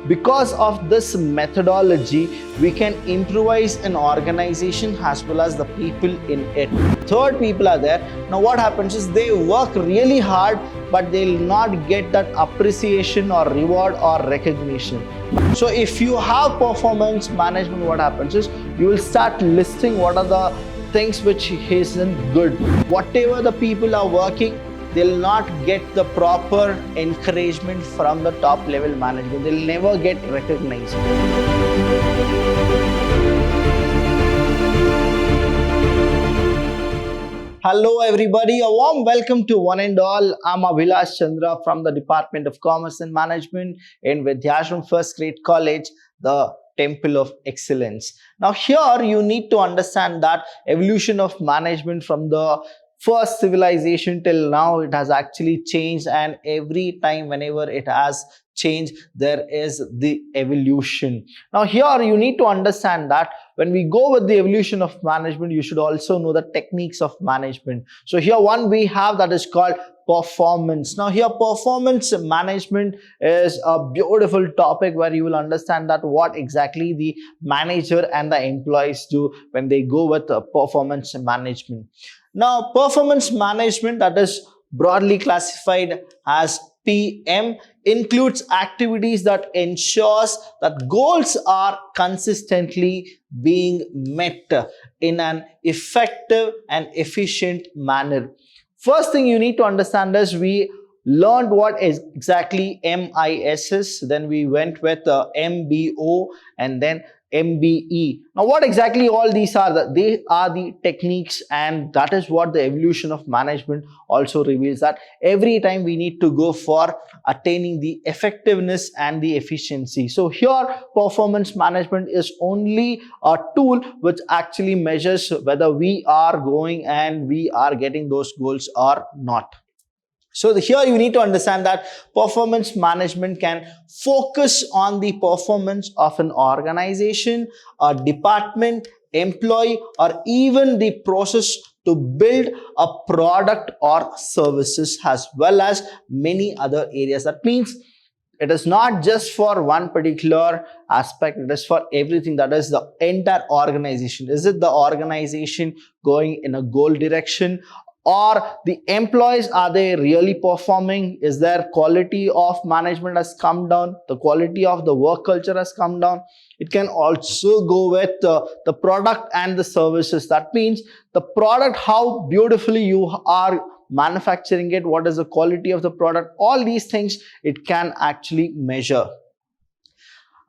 Because of this methodology, we can improvise an organization as well as the people in it. Third people are there. Now what happens is they work really hard, but they'll not get that appreciation or reward or recognition. So if you have performance management, what happens is you will start listing what are the things which isn't good. Whatever the people are working, they'll not get the proper encouragement from the top level management. They'll never get recognized. Hello everybody, a warm welcome to one and all. I'm Vidhyaashram from the Department of Commerce and Management in Vidhyaashram First Grade College, the Temple of Excellence. Now here you need to understand that evolution of management from the first civilization till now, it has actually changed, and every time whenever it has changed, there is the evolution. Now here you need to understand that when we go with the evolution of management, you should also know the techniques of management. So here one we have that is called performance. Now here performance management is a beautiful topic where you will understand that what exactly the manager and the employees do when they go with performance management. Now performance management, that is broadly classified as PM, includes activities that ensures that goals are consistently being met in an effective and efficient manner. First thing you need to understand is we learned what is exactly MIS is, then we went with MBO and then MBE. Now what exactly all these are? They are the techniques, and that is what the evolution of management also reveals, that every time we need to go for attaining the effectiveness and the efficiency. So here performance management is only a tool which actually measures whether we are going and we are getting those goals or not. So here you need to understand that performance management can focus on the performance of an organization, a department, employee, or even the process to build a product or services, as well as many other areas. That means it is not just for one particular aspect, it is for everything, that is the entire organization. Is it the organization going in a goal direction? Or the employees, are they really performing? Is their quality of management has come down? The quality of the work culture has come down. It can also go with the product and the services. That means the product, how beautifully you are manufacturing it, what is the quality of the product, all these things it can actually measure.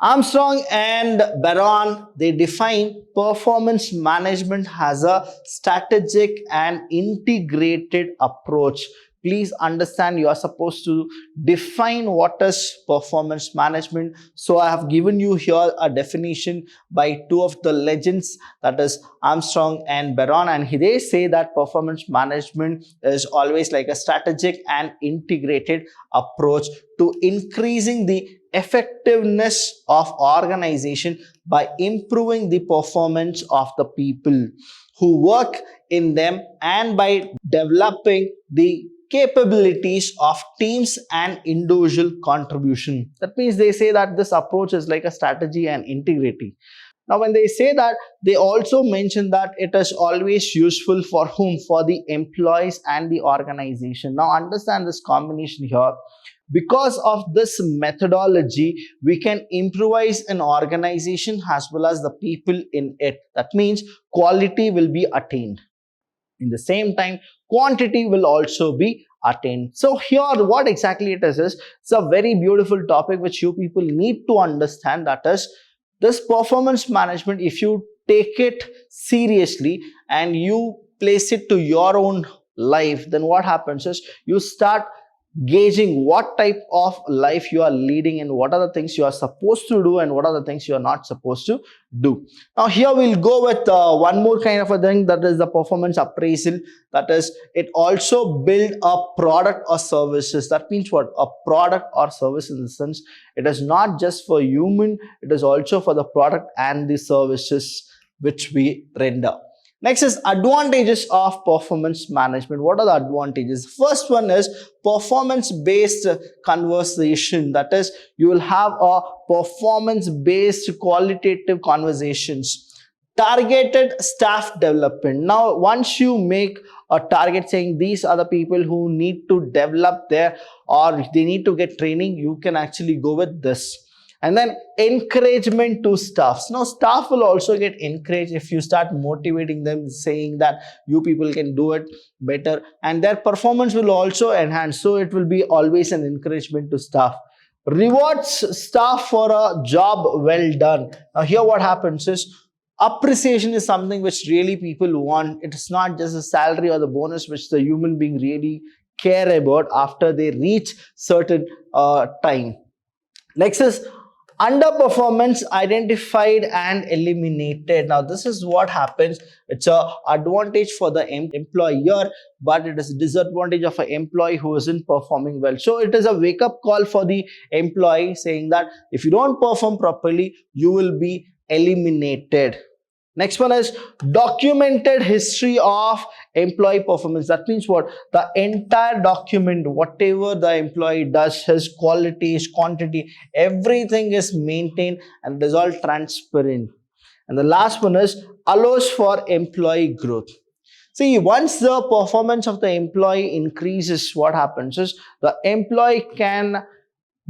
Armstrong and Baron, they define performance management as a strategic and integrated approach. Please understand, you are supposed to define what is performance management. So I have given you here a definition by two of the legends, that is Armstrong and Baron, and they say that performance management is always like a strategic and integrated approach to increasing the effectiveness of organization by improving the performance of the people who work in them, and by developing the capabilities of teams and individual contribution. That means they say that this approach is like a strategy and integrity. Now when they say that, they also mention that it is always useful for whom? For the employees and the organization. Now understand this combination here. Because of this methodology, we can improvise an organization as well as the people in it. That means quality will be attained. In the same time, quantity will also be attained. So here what exactly it is it's a very beautiful topic which you people need to understand, that is this performance management. If you take it seriously and you place it to your own life, then what happens is you start gauging what type of life you are leading and what are the things you are supposed to do and what are the things you are not supposed to do. Now here we'll go with one more kind of a thing, that is the performance appraisal. That is, it also build a product or services. That means what? A product or service, in the sense it is not just for human, it is also for the product and the services which we render. Next is advantages of performance management. What are the advantages? First one is performance based conversation. That is, you will have a performance based qualitative conversations. Targeted staff development. Now, once you make a target saying these are the people who need to develop there or they need to get training, you can actually go with this. And then encouragement to staffs. Now staff will also get encouraged if you start motivating them, saying that you people can do it better, and their performance will also enhance. So it will be always an encouragement to staff. Rewards staff for a job well done. Now here what happens is appreciation is something which really people want. It's not just a salary or the bonus which the human being really care about after they reach certain time. Next is underperformance identified and eliminated. Now this is what happens. It's a advantage for the employer, but it is a disadvantage of an employee who isn't performing well. So it is a wake up call for the employee saying that if you don't perform properly, you will be eliminated. Next one is documented history of employee performance. That means what? The entire document, whatever the employee does, his quality, his quantity, everything is maintained and it is all transparent. And the last one is allows for employee growth. See, once the performance of the employee increases, what happens is the employee can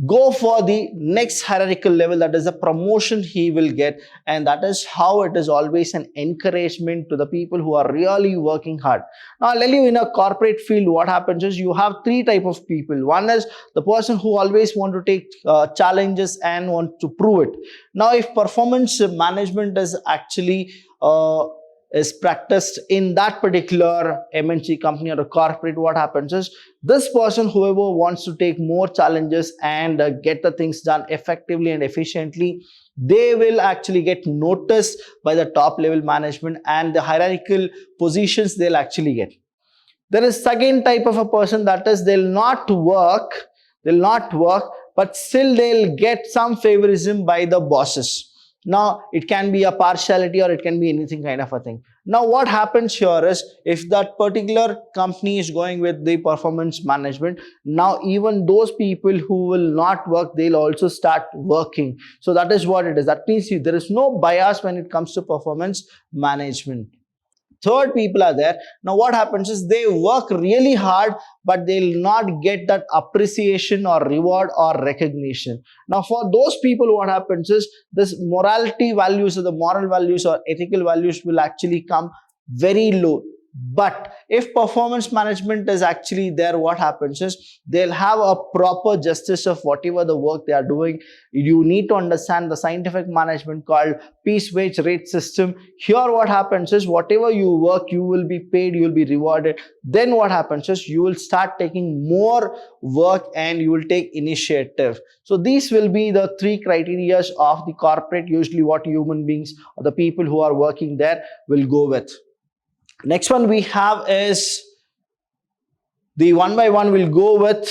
go for the next hierarchical level, that is the promotion he will get, and that is how it is always an encouragement to the people who are really working hard. Now I'll tell you, in a corporate field what happens is you have three type of people. One is the person who always want to take challenges and want to prove it. Now if performance management is actually is practiced in that particular MNC company or a corporate, what happens is this person, whoever wants to take more challenges and get the things done effectively and efficiently, they will actually get noticed by the top level management and the hierarchical positions they'll actually get. There is second type of a person, that is they'll not work, but still they'll get some favorism by the bosses. Now it can be a partiality or it can be anything kind of a thing. Now what happens here is if that particular company is going with the performance management, now even those people who will not work, they'll also start working. So that is what it is. That means there is no bias when it comes to performance management. Third people are there. Now what happens is they work really hard, but they'll not get that appreciation or reward or recognition. Now for those people, what happens is this morality values or the moral values or ethical values will actually come very low. But if performance management is actually there, what happens is they'll have a proper justice of whatever the work they are doing. You need to understand the scientific management called piece wage rate system. Here what happens is whatever you work, you will be paid, you will be rewarded. Then what happens is you will start taking more work and you will take initiative. So these will be the three criteria of the corporate, usually what human beings or the people who are working there will go with. Next one we have is the one by one. We'll go with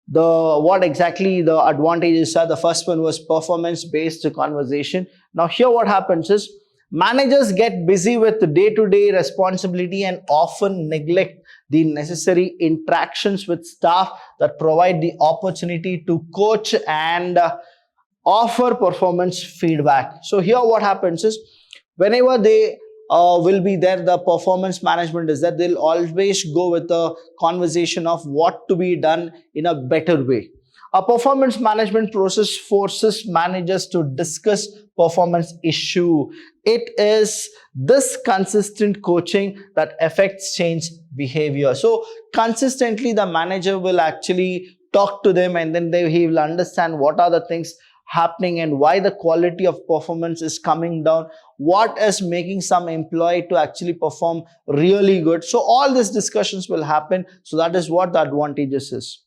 the what exactly the advantages are. The first one was performance based conversation. Now here what happens is managers get busy with the day-to-day responsibility and often neglect the necessary interactions with staff that provide the opportunity to coach and offer performance feedback. So here what happens is whenever they will be there, the performance management is that they'll always go with a conversation of what to be done in a better way. A performance management process forces managers to discuss performance issue. It is this consistent coaching that affects change behavior. So consistently the manager will actually talk to them, and then he will understand what are the things happening and why the quality of performance is coming down, what is making some employee to actually perform really good. So all these discussions will happen. So that is what the advantages is.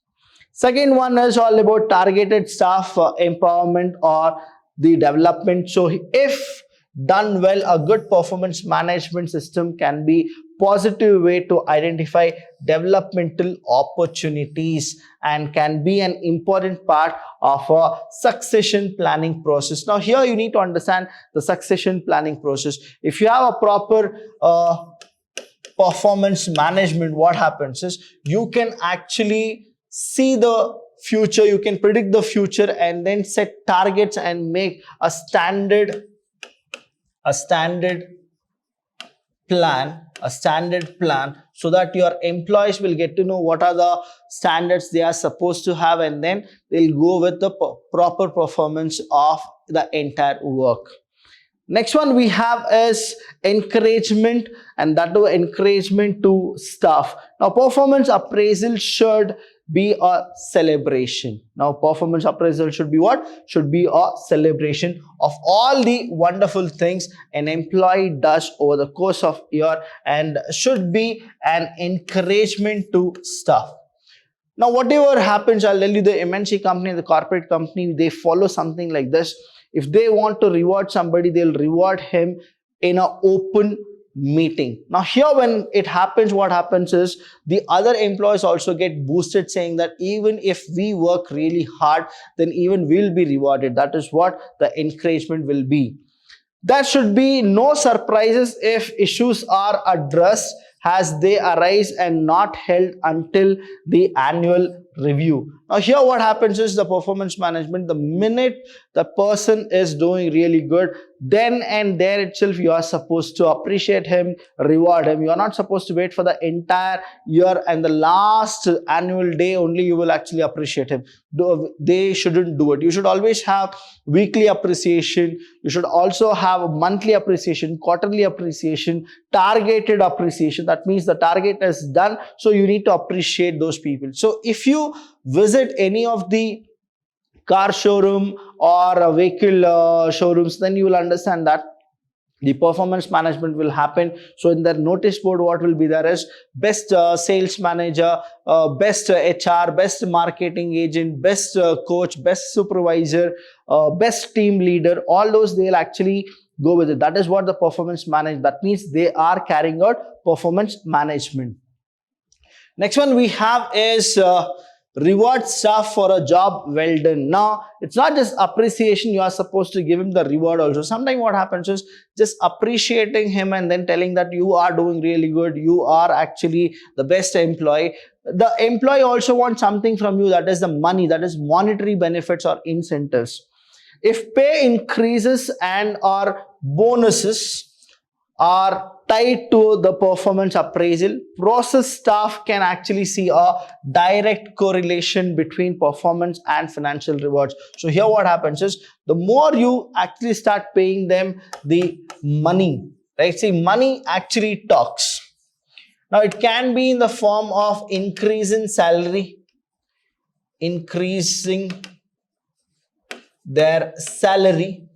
Second one is all about targeted staff empowerment or the development. So if done well, a good performance management system can be positive way to identify developmental opportunities and can be an important part of a succession planning process. Now here you need to understand the succession planning process. If you have a proper performance management, what happens is you can actually see the future, you can predict the future and then set targets and make a standard plan so that your employees will get to know what are the standards they are supposed to have, and then they'll go with the proper performance of the entire work. Next one we have is encouragement, and that to encouragement to staff. Now performance appraisal should be a celebration. Now performance appraisal should be what? Should be a celebration of all the wonderful things an employee does over the course of year, and should be an encouragement to staff. Now whatever happens, I'll tell you, the MNC company, the corporate company, they follow something like this. If they want to reward somebody, they'll reward him in an open meeting. Now here when it happens, what happens is the other employees also get boosted, saying that even if we work really hard, then even we'll be rewarded. That is what the encouragement will be. There should be no surprises if issues are addressed as they arise and not held until the annual review. Now here what happens is the performance management, the minute the person is doing really good, then and there itself you are supposed to appreciate him, reward him. You are not supposed to wait for the entire year and the last annual day only you will actually appreciate him. They shouldn't do it. You should always have weekly appreciation. You should also have monthly appreciation, quarterly appreciation, targeted appreciation. That means the target is done, so you need to appreciate those people. So if you visit any of the car showroom or a vehicle showrooms, then you will understand that the performance management will happen. So in the notice board, what will be there is best sales manager, best HR, best marketing agent, best coach, best supervisor, best team leader. All those they'll actually go with it. That is what the performance management. That means they are carrying out performance management. Next one we have is reward staff for a job well done. Now it's not just appreciation, you are supposed to give him the reward also. Sometimes what happens is just appreciating him and then telling that you are doing really good, you are actually the best employee. The employee also wants something from you, that is the money, that is monetary benefits or incentives. If pay increases and or bonuses are tied to the performance appraisal process, staff can actually see a direct correlation between performance and financial rewards. So here what happens is the more you actually start paying them the money, right? See, money actually talks. Now it can be in the form of increase in salary, increasing their salary,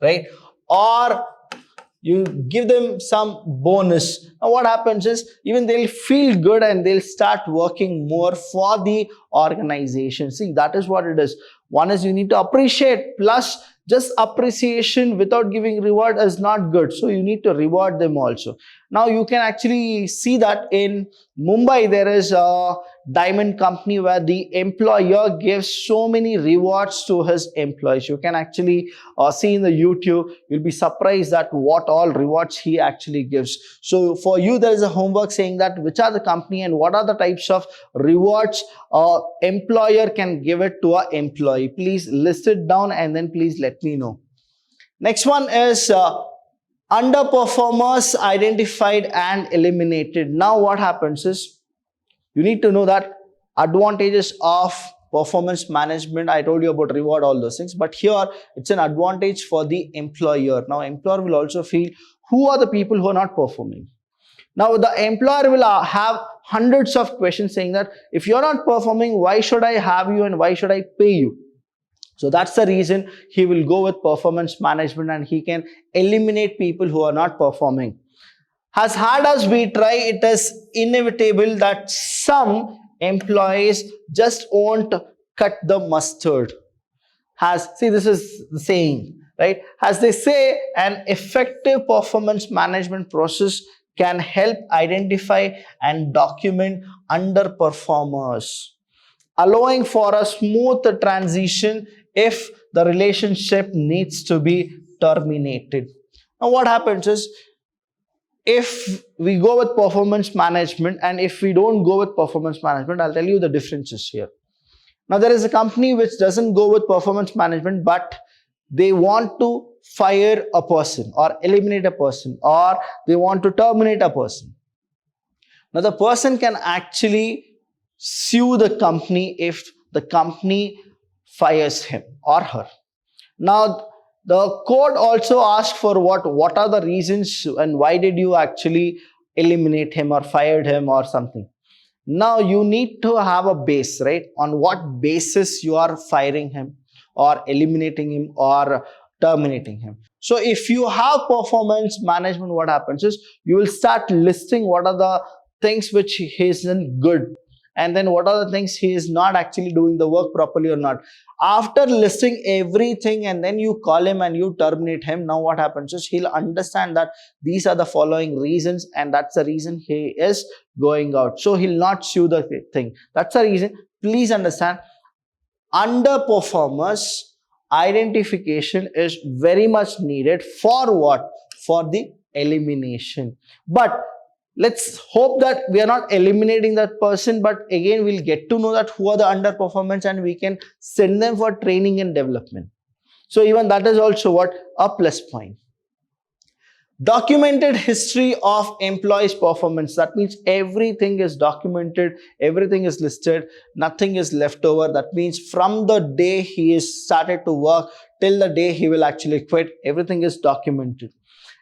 right? Or you give them some bonus. Now what happens is even they'll feel good and they'll start working more for the organization. See, that is what it is. One is you need to appreciate, plus just appreciation without giving reward is not good. So you need to reward them also. Now you can actually see that in Mumbai there is a diamond company where the employer gives so many rewards to his employees. You can actually see in the YouTube, you'll be surprised at what all rewards he actually gives. So for you there is a homework saying that which are the company and what are the types of rewards employer can give it to an employee. Please list it down and then please let me know. Next one is underperformers identified and eliminated. Now what happens is you need to know that advantages of performance management. I told you about reward, all those things, but here it's an advantage for the employer. Now employer will also feel who are the people who are not performing. Now the employer will have hundreds of questions saying that if you're not performing, why should I have you and why should I pay you? So that's the reason he will go with performance management, and he can eliminate people who are not performing. As hard as we try, it is inevitable that some employees just won't cut the mustard. See, this is the saying, right? As they say, an effective performance management process can help identify and document underperformers, allowing for a smooth transition if the relationship needs to be terminated. Now what happens is if we go with performance management and if we don't go with performance management, I'll tell you the differences here. Now, there is a company which doesn't go with performance management, but they want to fire a person or eliminate a person, or they want to terminate a person. Now, the person can actually sue the company if the company fires him or her. Now, the court also asks for what are the reasons and why did you actually eliminate him or fired him or something. Now, you need to have a base, right? On what basis you are firing him or eliminating him or terminating him. So, if you have performance management, what happens is you will start listing what are the things which he isn't good, and then what are the things he is not actually doing the work properly or not. After listing everything and then you call him and you terminate him, now what happens is he'll understand that these are the following reasons and that's the reason he is going out. So he'll not sue the thing. That's the reason. Please understand, underperformers identification is very much needed for what? For the elimination. But let's hope that we are not eliminating that person, but again we'll get to know that who are the underperformance and we can send them for training and development. So even that is also what? A plus point. Documented history of employees' performance. That means everything is documented, everything is listed, nothing is left over. That means from the day he is started to work till the day he will actually quit, everything is documented.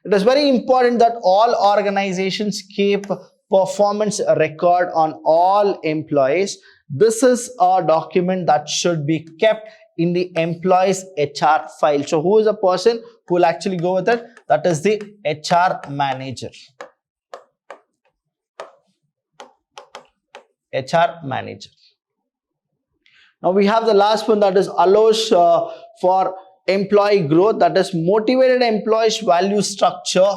It is very important that all organizations keep performance record on all employees. This is a document that should be kept in the employee's HR file. So who is a person who will actually go with it? That is the HR manager. HR manager. Now we have the last one, that is allows for employee growth, that is motivated employees value structure,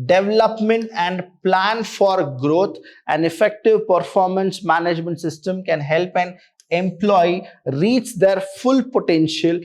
development and plan for growth. An effective performance management system can help an employee reach their full potential,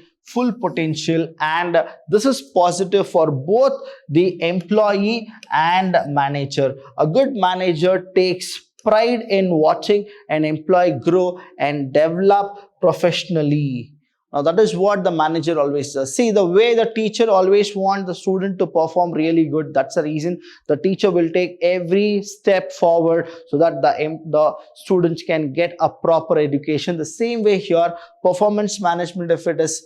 and this is positive for both the employee and manager. A good manager takes pride in watching an employee grow and develop professionally. Now that is what the manager always does. See, the way the teacher always wants the student to perform really good, that's the reason the teacher will take every step forward so that the students can get a proper education. The same way here, performance management, if it is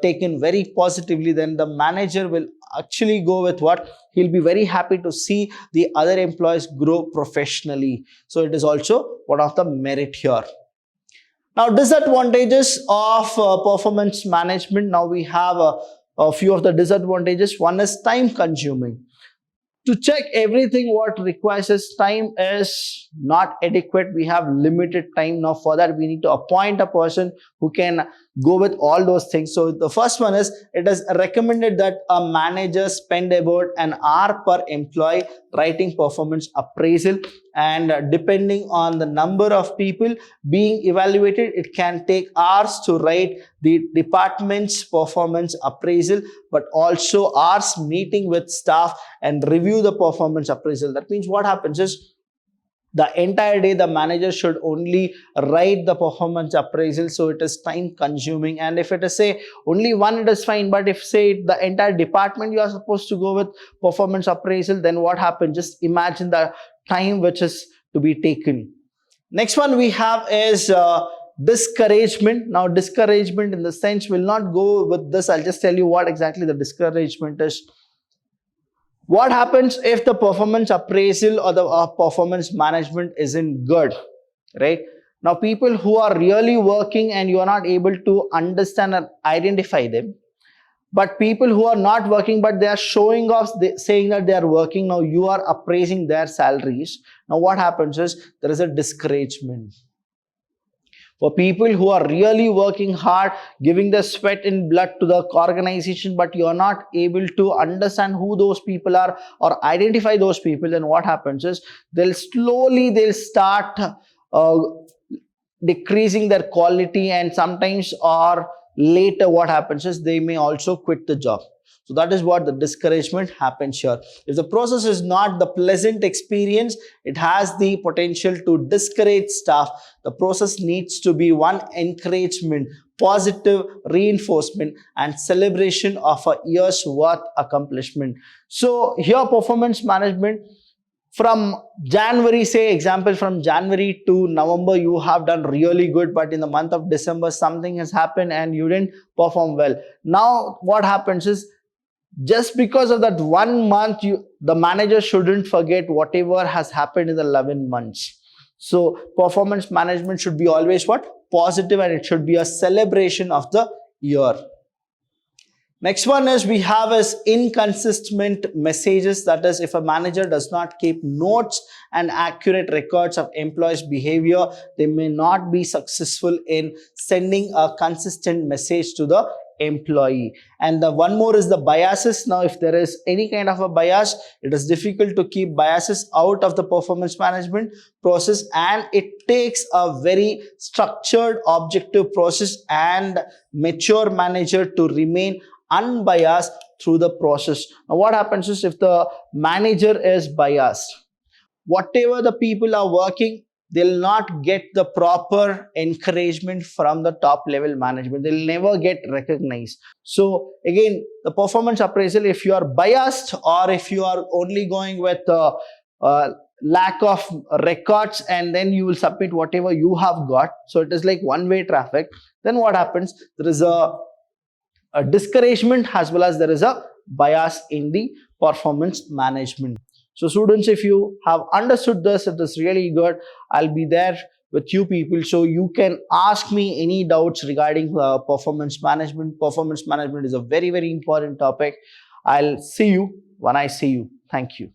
taken very positively, then the manager will actually go with what? He'll be very happy to see the other employees grow professionally. So it is also one of the merit here. Now, disadvantages of performance management. Now we have a few of the disadvantages. One is time consuming. To check everything what requires us time is not adequate. We have limited time. Now for that we need to appoint a person who can go with all those things. So the first one is, it is recommended that a manager spend about an hour per employee writing performance appraisal, and depending on the number of people being evaluated, it can take hours to write the department's performance appraisal, but also hours meeting with staff and review the performance appraisal. That means what happens is, the entire day the manager should only write the performance appraisal, so it is time consuming. And if it is say only one, it is fine, but if say the entire department you are supposed to go with performance appraisal, then what happens? Just imagine the time which is to be taken. Next one we have is discouragement. Now discouragement in the sense, will not go with this. I'll just tell you what exactly the discouragement is. What happens if the performance appraisal or the performance management isn't good, right? Now people who are really working and you are not able to understand and identify them, but people who are not working but they are showing off, saying that they are working, now you are appraising their salaries. Now what happens is, there is a discouragement. For people who are really working hard, giving their sweat and blood to the organization, but you are not able to understand who those people are or identify those people, then what happens is, they'll start decreasing their quality, and sometimes or later what happens is, they may also quit the job. So that is what the discouragement happens here. If the process is not the pleasant experience, it has the potential to discourage staff. The process needs to be one encouragement, positive reinforcement, and celebration of a year's worth accomplishment. So here performance management, from January, say example, from January to November you have done really good, but in the month of December something has happened and you didn't perform well. Now what happens is, just because of that 1 month, the manager shouldn't forget whatever has happened in the 11 months. So performance management should be always what? Positive, and it should be a celebration of the year. Next one is, we have is inconsistent messages. That is, if a manager does not keep notes and accurate records of employees' behavior, they may not be successful in sending a consistent message to the employee. And the one more is the biases. Now, if there is any kind of a bias, it is difficult to keep biases out of the performance management process, and it takes a very structured, objective process and mature manager to remain unbiased through the process. Now what happens is, if the manager is biased, whatever the people are working, they'll not get the proper encouragement from the top level management. They'll never get recognized. So again, the performance appraisal, if you are biased or if you are only going with lack of records and then you will submit whatever you have got, so it is like one-way traffic, then what happens? There is a discouragement as well as there is a bias in the performance management. So students, if you have understood this, it is really good. I'll be there with you people, so you can ask me any doubts regarding performance management. Performance management is a very, very important topic. I'll see you when I see you. Thank you.